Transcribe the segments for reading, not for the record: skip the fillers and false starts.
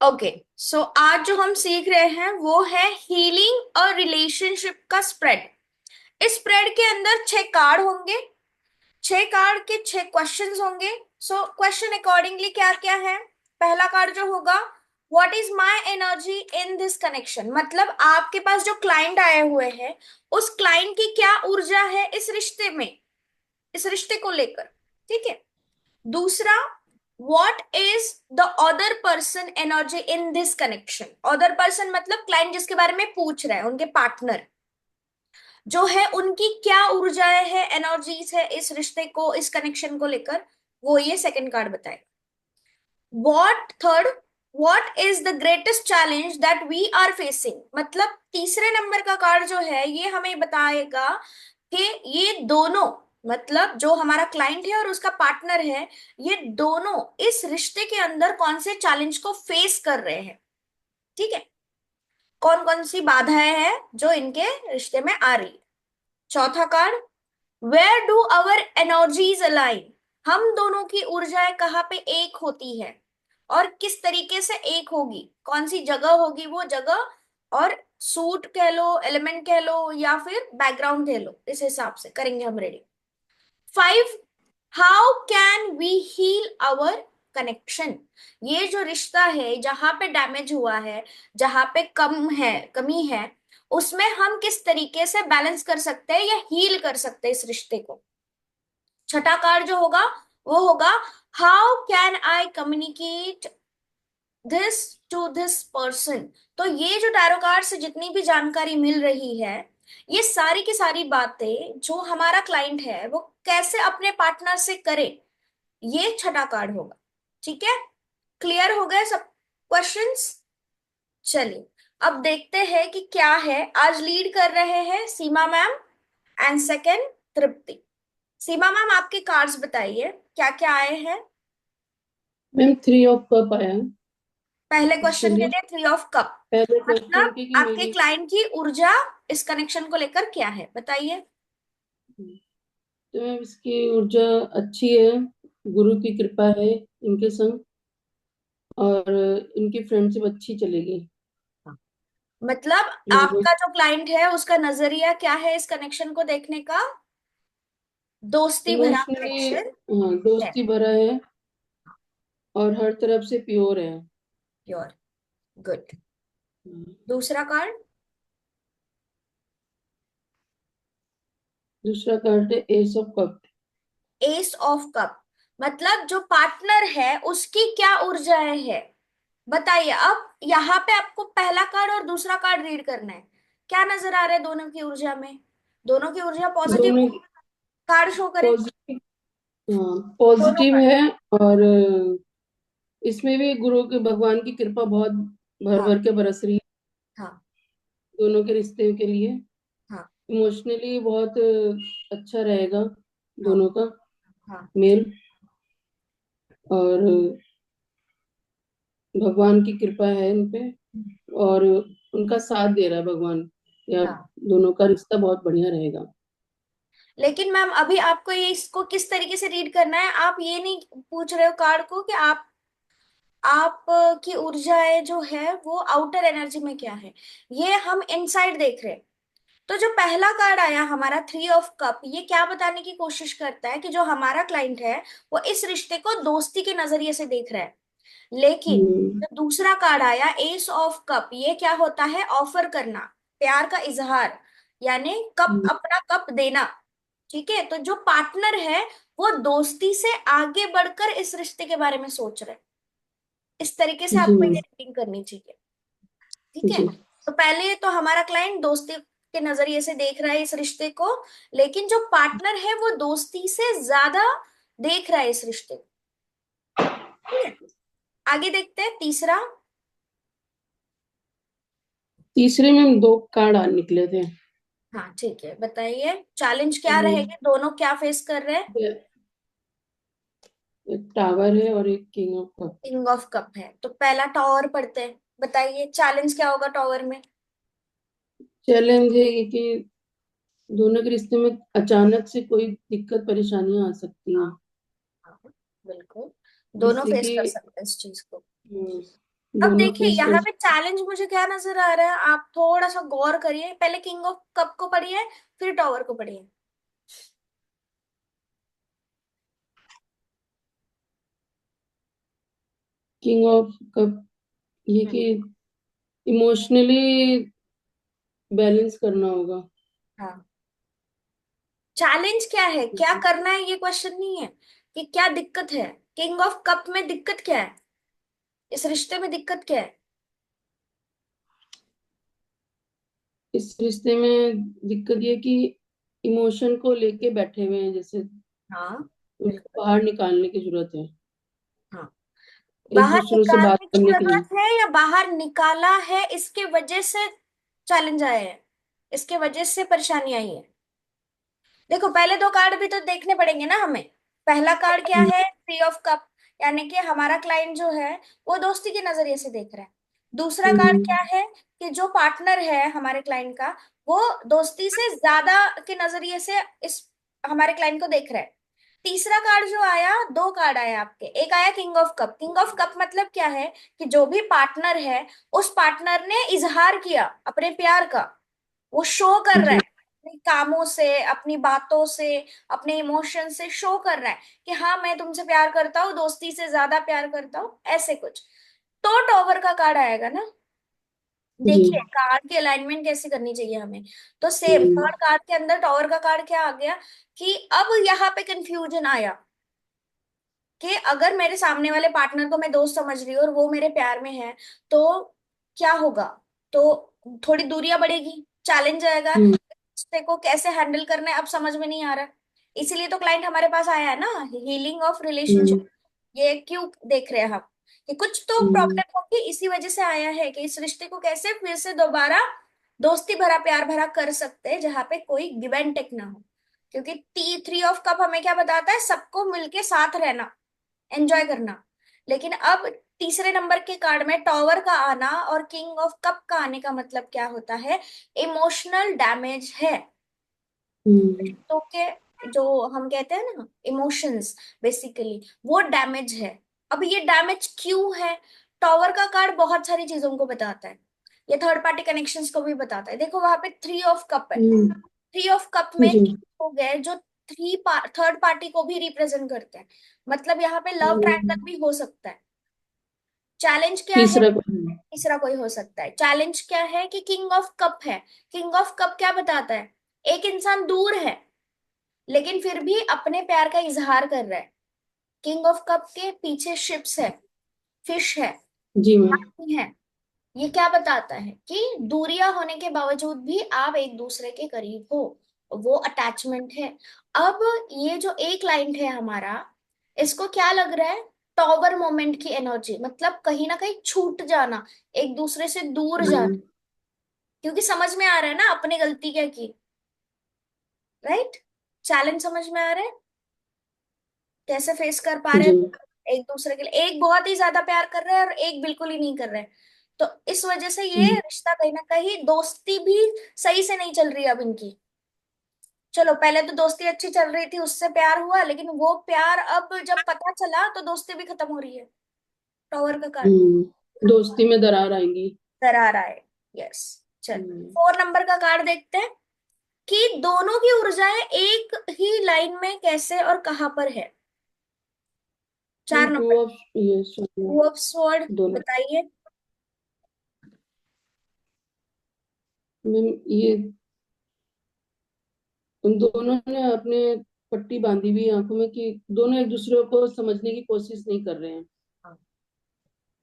Okay, सो आज जो हम सीख रहे हैं वो है हीलिंग और रिलेशनशिप का स्प्रेड। इस स्प्रेड के अंदर 6 कार्ड होंगे। 6 कार्ड के 6 क्वेश्चंस होंगे। सो क्वेश्चन अकॉर्डिंगली क्या क्या है। पहला कार्ड जो होगा, what is my energy in this connection, मतलब आपके पास जो क्लाइंट आए हुए हैं उस क्लाइंट की क्या ऊर्जा है इस रिश्ते में, इस रिश्ते को लेकर। ठीक है। दूसरा, what is the other person energy in this connection। other person मतलब क्लाइंट जिसके बारे में पूछ रहे हैं, उनके पार्टनर जो है उनकी क्या ऊर्जाएं है, एनर्जीज है इस रिश्ते को, इस कनेक्शन को लेकर। वो ये सेकंड कार्ड बताएगा। what third, what is the greatest challenge that we are facing, मतलब तीसरे नंबर का कार्ड जो है ये हमें बताएगा कि ये दोनों, मतलब जो हमारा क्लाइंट है और उसका पार्टनर है, ये दोनों इस रिश्ते के अंदर कौन से चैलेंज को फेस कर रहे हैं। ठीक है। कौन कौन सी बाधाएं हैं जो इनके रिश्ते में आ रही है। चौथा card, where do our energies align, हम दोनों की ऊर्जाएं कहाँ पे एक होती है और किस तरीके से एक होगी, कौन सी जगह होगी वो जगह, और सूट कह लो, एलिमेंट कह लो, या फिर बैकग्राउंड कह लो, इस हिसाब से करेंगे हम ready. 5, how can we heal our connection, ये जो रिश्ता है जहां पे डैमेज हुआ है, जहां पे कम है, कमी है, उसमें हम किस तरीके से बैलेंस कर सकते हैं या हील कर सकते हैं इस रिश्ते को। छठा कार्ड जो होगा वो होगा, how can I communicate this to this person. तो ये जो टैरो कार्ड से जितनी भी जानकारी मिल रही है, ये सारी की सारी बातें जो हमारा क्लाइंट है वो कैसे अपने पार्टनर से करे, ये छठा कार्ड होगा। ठीक है। क्लियर हो गए सब क्वेश्चंस। चलिए अब देखते हैं कि क्या है। आज लीड कर रहे हैं Seema ma'am and second Tripti. Seema ma'am आपके कार्ड्स बताइए क्या क्या आए हैं। मैम 3 ऑफ कप आया। पहले क्वेश्चन के एक्चुअली लिए 3 ऑफ कप, पहले क्वेश्चन मतलब की कि आपके मेरी क्लाइंट की ऊर्जा इस कनेक्शन को लेकर क्या है, बताइए। तो मैम इसकी ऊर्जा अच्छी है। गुरु की कृपा है इनके संग, और इनकी फ्रेंडशिप अच्छी चलेगी। मतलब आपका जो क्लाइंट है उसका नजरिया क्या है इस कनेक्शन को देखने का, दोस्ती भरा इमोशनली, कनेक्शन हाँ, है। दोस्ती भरा है और हर तरफ से प्योर है। Pure, good. दूसरा कार्ड, दूसरा कार्ड है S of cup. S of cup, मतलब जो पार्टनर है उसकी क्या ऊर्जाएं है, बताइए। अब यहाँ पे आपको पहला कार्ड और दूसरा कार्ड रीड करना है। क्या नजर आ रहा है दोनों की ऊर्जा में, दोनों की ऊर्जा पॉजिटिव दोनों कार्ड शो करें। पॉजिटिव, हाँ दोनों पॉजिटिव कार्ड, है। और इसमें भी गुरु के भगवान की कृपा बहुत भर हाँ भर के बरस रही है हाँ दोनों के रिश्ते के लिए। हाँ इमोशनली बहुत अच्छा रहेगा हाँ दोनों का हाँ मेल। और भगवान की कृपा है इन पे, और उनका साथ दे रहा है भगवान। या हाँ। दोनों का रिश्ता बहुत बढ़िया रहेगा। लेकिन मैम अभी आपको ये इसको किस तरीके से रीड करना है, आप ये नहीं पूछ रहे हो कार्ड को कि आप की ऊर्जाएं जो है वो आउटर एनर्जी में क्या है, ये हम इनसाइड देख रहे हैं। तो जो पहला कार्ड आया हमारा 3 ऑफ कप, ये क्या बताने की कोशिश करता है कि जो हमारा क्लाइंट है वो इस रिश्ते को दोस्ती के नजरिए से देख रहा है। लेकिन हम्म। जो दूसरा कार्ड आया एस ऑफ कप, ये क्या होता है, ऑफर करना, प्यार का इजहार, यानी कप, हम्म। अपना कप देना। ठीक है। तो जो पार्टनर है वो दोस्ती से आगे बढ़कर इस रिश्ते के बारे में सोच रहे हैं। इस तरीके से जी आपको मैम। ये रीडिंग करनी चाहिए। ठीक है। जी। तो पहले तो हमारा क्लाइंट दोस्ती के नजरिए से देख रहा है इस रिश्ते को, लेकिन जो पार्टनर है वो दोस्ती से ज्यादा देख रहा है इस रिश्ते को। ठीक है। आगे देखते हैं तीसरा। तीसरे में 2 कार्ड आ निकले थे। हाँ ठीक है, बताइए चैलेंज क्या हम्म, रहेगा, दोनों क्या फेस कर रहे हैं। एक टावर है और एक king of cup. King of cup है, तो पहला टॉवर पढ़ते हैं, बताइए चैलेंज क्या होगा टॉवर में। चैलेंज है ये कि दोनों के रिश्ते में अचानक से कोई दिक्कत परेशानियां आ सकती हैं, हाँ हाँ, बिल्कुल, दोनों जिससे फेस कि कर सकते हैं इस चीज को। अब दोनों देखिए फेस कर यहाँ पे सकते। चैलेंज मुझे क्या नजर आ रहा है, आप थोड़ा सा गौर करिए, पहले किंग ऑफ कप को पढ़िए, फिर टॉवर को पढ़िए। किंग ऑफ कप, ये हम्म, कि इमोशनली बैलेंस करना होगा। हाँ। चैलेंज क्या है, क्या करना है, ये क्वेश्चन नहीं है कि क्या दिक्कत है। किंग ऑफ कप में दिक्कत क्या है, इस रिश्ते में दिक्कत क्या है। इस रिश्ते में दिक्कत ये कि इमोशन को लेके बैठे हुए हैं, जैसे हाँ उनको बिल्कुल। बाहर निकालने की जरूरत है, हाँ, एक बाहर दूसरों से बात निकालने की करने के लिए। जरूरत है या बाहर निकाला है इसके वजह से चैलेंज आए हैं, इसके वजह से परेशानी आई है। देखो पहले दो कार्ड भी तो देखने पड़ेंगे ना हमें। पहला कार्ड क्या हम्म। है, थ्री ऑफ कप, यानी कि हमारा क्लाइंट जो है वो दोस्ती के नजरिए से देख रहा है। दूसरा कार्ड हम्म। क्या है कि जो पार्टनर है हमारे क्लाइंट का, वो दोस्ती से ज्यादा के नजरिए से इस हमारे क्लाइंट को देख रहा है। तीसरा कार्ड जो आया, दो कार्ड आए आपके, एक आया king of cup. King of cup मतलब क्या है कि जो भी पार्टनर है, उस पार्टनर ने इजहार किया अपने प्यार का, वो शो कर रहा है जी। अपने कामों से, अपनी बातों से, अपने इमोशन से शो कर रहा है कि हाँ मैं तुमसे प्यार करता हूँ, दोस्ती से ज्यादा प्यार करता हूँ, ऐसे कुछ। तो टॉवर का कार्ड आएगा ना। जी। देखिए कार्ड की अलाइनमेंट कैसे करनी चाहिए हमें। तो सेम हम्म। थर्ड कार्ड के अंदर टॉवर का कार्ड क्या आ गया कि अब यहाँ पे कंफ्यूजन आया कि अगर मेरे सामने वाले पार्टनर को मैं दोस्त समझ रही हूँ और वो मेरे प्यार में है, तो क्या होगा। तो थोड़ी दूरियां बढ़ेगी, चैलेंज आएगा, हम्म। रिश्ते को कैसे हैंडल करना है अब समझ में नहीं आ रहा। इसीलिए तो क्लाइंट हमारे पास आया है ना, हीलिंग ऑफ हम्म। रिलेशनशिप। ये क्यों देख रहे हैं हम कि कुछ तो हम्म। प्रॉब्लम होगी, इसी वजह से आया है कि इस रिश्ते को कैसे फिर से दोबारा दोस्ती भरा प्यार भरा कर सकते हैं, जहां पे कोई गिव एंड टेक ना हो। क्योंकि टी थ्री ऑफ कप हमें क्या बताता है, सबको मिलके साथ रहना, एंजॉय करना। लेकिन अब तीसरे नंबर के कार्ड में टॉवर का आना और किंग ऑफ कप का आने का मतलब क्या होता है, इमोशनल डैमेज है। हम्म। तो के जो हम कहते हैं ना इमोशंस, बेसिकली वो डैमेज है। अब ये डैमेज क्यों है, टॉवर का कार्ड बहुत सारी चीजों को बताता है, ये थर्ड पार्टी कनेक्शंस को भी बताता है। देखो वहां पे थ्री ऑफ कप है, हम्म। थ्री ऑफ कप में जी। हो गए जो थर्ड पार्टी को भी रिप्रेजेंट करते हैं, मतलब यहाँ पे लव हम्म। ट्रायंगल भी हो सकता है। चैलेंज क्या है, तीसरा तीसरा कोई हो सकता है। चैलेंज क्या है कि किंग ऑफ कप है। किंग ऑफ कप क्या बताता है, एक इंसान दूर है लेकिन फिर भी अपने प्यार का इजहार कर रहा है। किंग ऑफ कप के पीछे शिप्स है, फिश है, जी मैम। पानी है। ये क्या बताता है कि दूरियां होने के बावजूद भी आप एक दूसरे के करीब हो, वो अटैचमेंट है। अब ये जो एक लाइन है हमारा, इसको क्या लग रहा है, टॉवर मोमेंट की एनर्जी, मतलब कहीं ना कहीं छूट जाना, एक दूसरे से दूर जाना। हम्म। क्योंकि समझ में आ रहा है ना अपने गलती क्या की, राइट। चैलेंज समझ में आ रहा है, कैसे फेस कर पा रहे जी। हैं एक दूसरे के लिए। एक बहुत ही ज्यादा प्यार कर रहा है और एक बिल्कुल ही नहीं कर रहा है। तो इस वजह से ये हम्म। रिश्ता कहीं ना कहीं, दोस्ती भी सही से नहीं चल रही है अब इनकी। चलो पहले तो दोस्ती अच्छी चल रही थी, उससे प्यार हुआ, लेकिन वो प्यार अब जब पता चला तो दोस्ती भी खत्म हो रही है। टॉवर का कार्ड दोस्ती में दरार आएंगी। दरार आए, यस। चल हम्म। फोर नंबर का कार्ड देखते हैं कि दोनों की ऊर्जाएं एक ही लाइन में कैसे और कहां पर है। चार मैम टू नंबर, ऑफ ये सॉरी, टू ऑफ स्वॉर्ड, दोनों। बताइए। मैम ये उन दोनों ने अपने पट्टी बांधी हुई है आंखों में कि दोनों एक दूसरे को समझने की कोशिश नहीं कर रहे हैं। हाँ।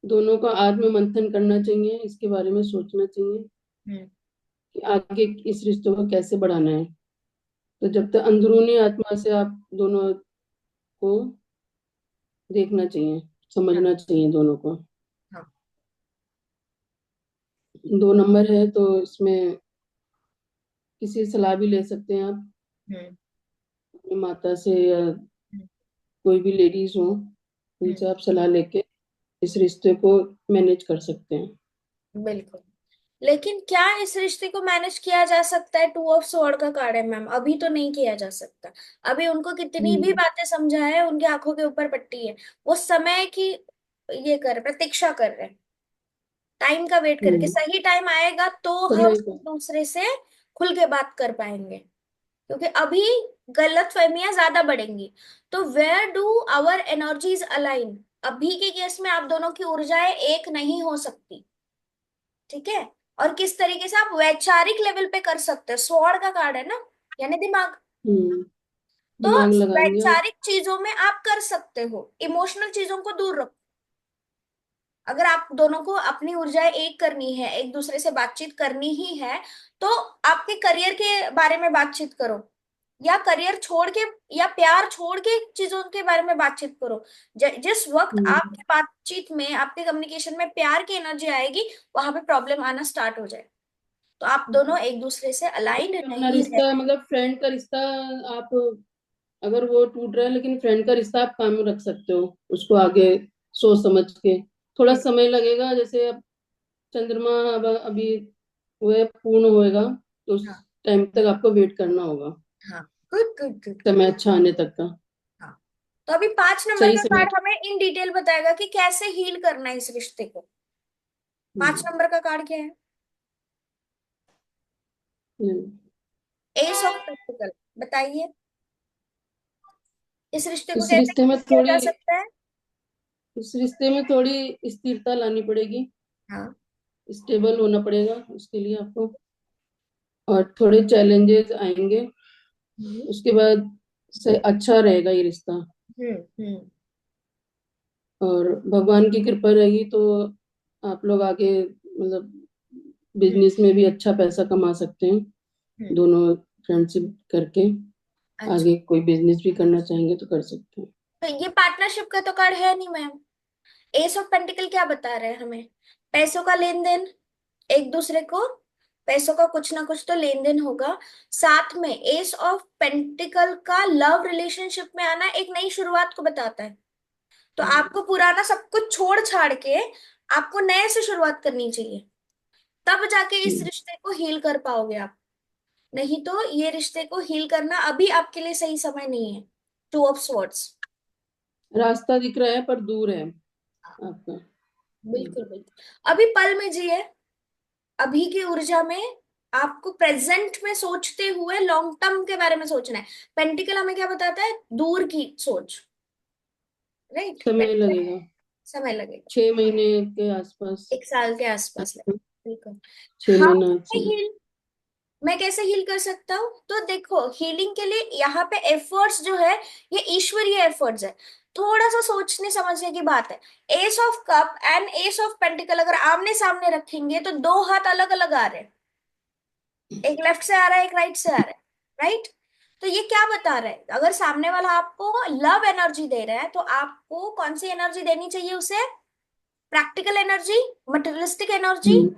दोनों का आत्म मंथन करना चाहिए, इसके बारे में सोचना चाहिए हम्म। कि आगे इस रिश्तों को कैसे बढ़ाना है। तो जब तक अंदरूनी आत्मा से आप दोनों को देखना चाहिए, हाँ। समझना चाहिए दोनों को। हाँ। दो नंबर है तो इसमें किसी से सलाह भी ले सकते हैं आप, हम्म। अपनी माता से या हम्म। कोई भी लेडीज हो, हम्म, उनसे आप सलाह लेके इस रिश्ते को मैनेज कर सकते हैं। बिल्कुल। लेकिन क्या इस रिश्ते को मैनेज किया जा सकता है, टू ऑफ स्वॉर्ड का कार्ड है मैम, अभी तो नहीं किया जा सकता। अभी उनको कितनी भी हम्म। बातें समझाए, उनकी आंखों के ऊपर पट्टी है, वो समय की ये कर प्रतीक्षा कर रहे हैं। टाइम का वेट करके, हम्म। सही टाइम आएगा तो हम समय का। एक दूसरे से खुल के बात कर पाएंगे, क्योंकि अभी गलत फहमियां ज्यादा बढ़ेंगी। तो where do our energies align, अभी के केस में आप दोनों की ऊर्जाएं एक नहीं हो सकती, ठीक है। और किस तरीके से आप वैचारिक लेवल पे कर सकते हो, स्वॉर्ड का कार्ड है ना, यानी दिमाग। हम्म। तो दिमाग लगाएंगे और। वैचारिक चीजों में आप कर सकते हो, इमोशनल चीजों को दूर रखो। अगर आप दोनों को अपनी ऊर्जाएं एक करनी है, एक दूसरे से बातचीत करनी ही है, तो आपके करियर के बारे में बातचीत करो, या करियर छोड़ के या प्यार छोड़ के चीजों के बारे में बातचीत करो। जिस वक्त हम्म। आपकी बातचीत में, आपके कम्युनिकेशन में प्यार की एनर्जी आएगी, वहां पे प्रॉब्लम आना स्टार्ट हो जाए। तो आप दोनों एक दूसरे से अलाइंड लेकिन अपना नहीं रिश्ता रहे। मतलब फ्रेंड का रिश्ता, आप अगर वो टूट रहा है, लेकिन फ्रेंड का रिश्ता आप काम में रख सकते हो उसको आगे, सोच समझ के। थोड़ा हम्म, समय लगेगा, जैसे अब चंद्रमा अब अभी वह पूर्ण होएगा, तो उस हाँ टाइम तक आपको वेट करना होगा, हाँ, गुड गुड गुड गुड। समय अच्छा आने तक का। हाँ, तो अभी 5 नंबर सही का समय। कार्ड हमें इन डिटेल बताएगा कि कैसे हील करना है इस रिश्ते को। 5 नंबर का कार्ड क्या है? हम्म। Ace of pentacles. बताइए, इस रिश्ते को इस कैसे रिश्ते में heal किया थोड़ी जा सकता है? इस रिश्ते में थोड़ी स्थिरता लानी पड़ेगी, हाँ। स्टेबल होना पड़ेगा उसके लिए आपको, और थोड़े चैलेंजेस आएंगे। हम्म उसके बाद से अच्छा रहेगा ये रिश्ता। हम्म। और भगवान की कृपा रहेगी तो आप लोग आगे मतलब हम्म बिजनेस में भी अच्छा पैसा कमा सकते हैं, हम्म। दोनों फ्रेंडशिप करके। अच्छा, आगे कोई बिजनेस भी करना चाहेंगे तो कर सकते हैं। तो ये पार्टनरशिप का तो कार्ड है नहीं मैम। एस ऑफ पेंटिकल क्या बता रहे हैं हमें? पैसों का लेन देन, एक दूसरे को पैसों का कुछ ना कुछ तो लेन देन होगा। साथ में एस ऑफ पेंटिकल का लव रिलेशनशिप में आना एक नई शुरुआत को बताता है। तो आपको पुराना सब कुछ छोड़ छाड़ के आपको नए से शुरुआत करनी चाहिए, तब जाके इस हम्म। रिश्ते को हील कर पाओगे आप। नहीं तो ये रिश्ते को हील करना अभी आपके लिए सही समय नहीं है। Two of swords. रास्ता दिख रहा है पर दूर है आपका। बिल्कुल बिल्कुल, अभी पल में जिए, अभी की ऊर्जा में। आपको प्रेजेंट में सोचते हुए लॉन्ग टर्म के बारे में सोचना है। पेंटिकल हमें क्या बताता है? दूर की सोच, राइट। समय लगेगा, समय लगेगा, 6 महीने के आसपास। 1 साल के आसपास लगेगा, बिल्कुल। 6 महीना हाउ अच्छा। हील, मैं कैसे हील कर सकता हूँ? तो देखो, हीलिंग के लिए यहाँ पे एफर्ट्स जो है, ये ईश्वरीय एफर्ट्स है। थोड़ा सा सोचने समझने की बात है। S of cup and S of pentacle अगर आमने सामने रखेंगे तो दो हाथ अलग अलग आ रहे हैं, एक लेफ्ट से आ रहा है, एक राइट से आ रहा है, राइट। तो ये क्या बता रहा है? अगर सामने वाला आपको लव एनर्जी दे रहा है, तो आपको कौन सी एनर्जी देनी चाहिए उसे? प्रैक्टिकल एनर्जी, मटेरियलिस्टिक एनर्जी, हम्म।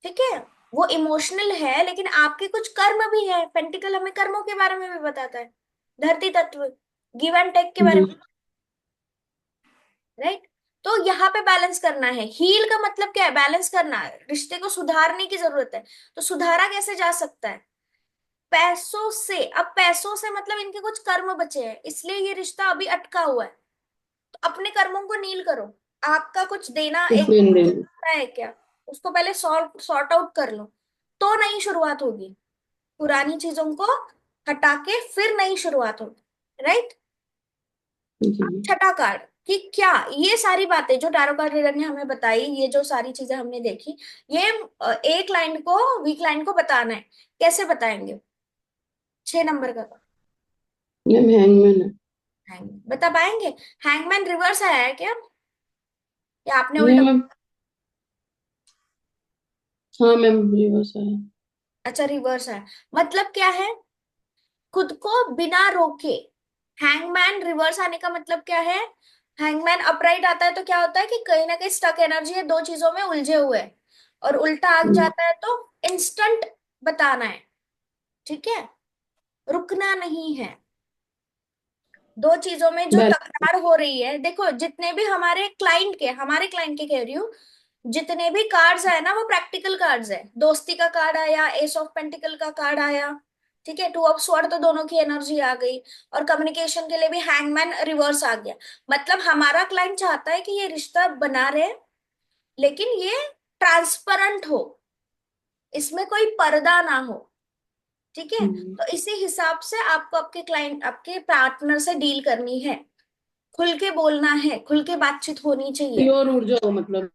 ठीक है। वो इमोशनल है, लेकिन आपके कुछ कर्म भी है। पेंटिकल हमें कर्मों के बारे में भी बताता है, धरती तत्व, गिव एंड टेक के बारे जी। में, राइट। तो यहाँ पे बैलेंस करना है। हील का मतलब क्या है? बैलेंस करना है, रिश्ते को सुधारने की जरूरत है। तो सुधारा कैसे जा सकता है? पैसों से। अब पैसों से मतलब इनके कुछ कर्म बचे हैं, इसलिए ये रिश्ता अभी अटका हुआ है। तो अपने कर्मों को नील करो। आपका कुछ देना कुछ एक लेन देन। है क्या? उसको पहले सॉर्ट सॉर्ट आउट कर लो, तो नई शुरुआत होगी। पुरानी चीजों को हटा के फिर नई शुरुआत होगी, राइट। जी। छठा कार्ड, कि क्या ये सारी बातें जो टैरो कार्ड रीडर ने हमें बताई, ये जो सारी चीजें हमने देखी, ये एक लाइन को, वीक लाइन को बताना है। कैसे बताएंगे? 6 नंबर का। मैम हैंगमैन है। हैंग बता पाएंगे? हैंगमैन रिवर्स आया है क्या, या आपने नहीं उल्टा? मैम। हाँ मैम, रिवर्स है। अच्छा, रिवर्स है। मतलब क्या है? खुद को बिना रोके। हैंगमैन रिवर्स आने का मतलब क्या है? हैंगमैन अपराइट आता है तो क्या होता है कि कहीं ना कहीं स्टक एनर्जी है, दो चीजों में उलझे हुए हैं। और उल्टा आ हम्म। जाता है तो इंस्टेंट बताना है, ठीक है। रुकना नहीं है। दो चीजों में जो बैलेंस। तकरार हो रही है, देखो जितने भी हमारे क्लाइंट के कह रही हूँ, जितने भी कार्ड्स आए ना, वो प्रैक्टिकल कार्ड्स है। दोस्ती का कार्ड आया, एस ऑफ पेंटिकल का कार्ड आया, ठीक है। टू ऑफ स्वॉर्ड, तो दोनों की एनर्जी आ गई। और कम्युनिकेशन के लिए भी हैंगमैन रिवर्स आ गया। मतलब हमारा क्लाइंट चाहता है कि ये रिश्ता बना रहे, लेकिन ये ट्रांसपेरेंट हो, इसमें कोई पर्दा ना हो। ठीक है, हम्म। तो इसी हिसाब से आपको आपके क्लाइंट, आपके पार्टनर से डील करनी है। खुल के बोलना है, खुल के बातचीत होनी चाहिए। प्योर ऊर्जा हो मतलब,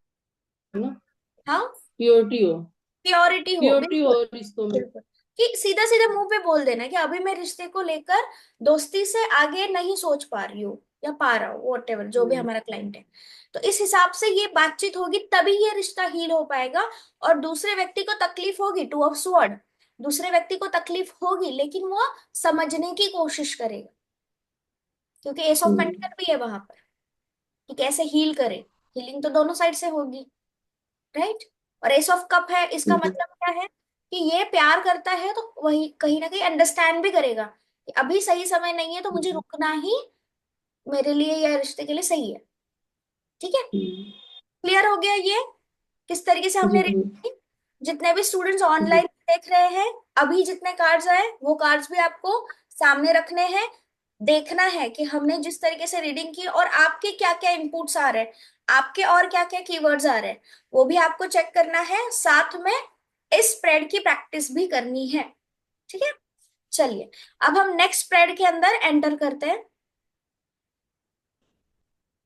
है ना? हाँ, प्योरिटी हो। प्योरिटी हो, प्योरिटी हो बिल्कुल। रिश्तों में। बिल्कुल, कि सीधा सीधा मुंह पे बोल देना कि अभी मैं रिश्ते को लेकर दोस्ती से आगे नहीं सोच पा रही हूँ या पा रहा हूँ, वॉट एवर जो भी हम्म। हमारा क्लाइंट है। तो इस हिसाब से ये बातचीत होगी तभी ये रिश्ता हील हो पाएगा। और दूसरे व्यक्ति को तकलीफ होगी, टू ऑफ स्वॉर्ड, दूसरे व्यक्ति को तकलीफ होगी, लेकिन वो समझने की कोशिश करेगा, क्योंकि एस ऑफ हम्म। पेंटिकल भी है वहां पर, कि कैसे हील करे। हीलिंग तो दोनों साइड से होगी, राइट। और एस ऑफ कप है, इसका हम्म। मतलब क्या है कि ये प्यार करता है तो वही कहीं ना कहीं अंडरस्टैंड भी करेगा कि अभी सही समय नहीं है, तो मुझे हम्म। रुकना ही मेरे लिए या रिश्ते के लिए सही है। ठीक है, हम्म। क्लियर हो गया ये, किस तरीके से हमने जी read जी। की? जितने भी स्टूडेंट्स जी। ऑनलाइन देख रहे हैं, अभी जितने कार्ड्स आए वो कार्ड्स भी आपको सामने रखने हैं। देखना है कि हमने जिस तरीके से रीडिंग की और आपके क्या क्या इनपुट्स आ रहे हैं, आपके और क्या क्या कीवर्ड्स आ रहे हैं, वो भी आपको चेक करना है। साथ में इस स्प्रेड की प्रैक्टिस भी करनी है। ठीक है, चलिए अब हम नेक्स्ट स्प्रेड के अंदर एंटर करते हैं।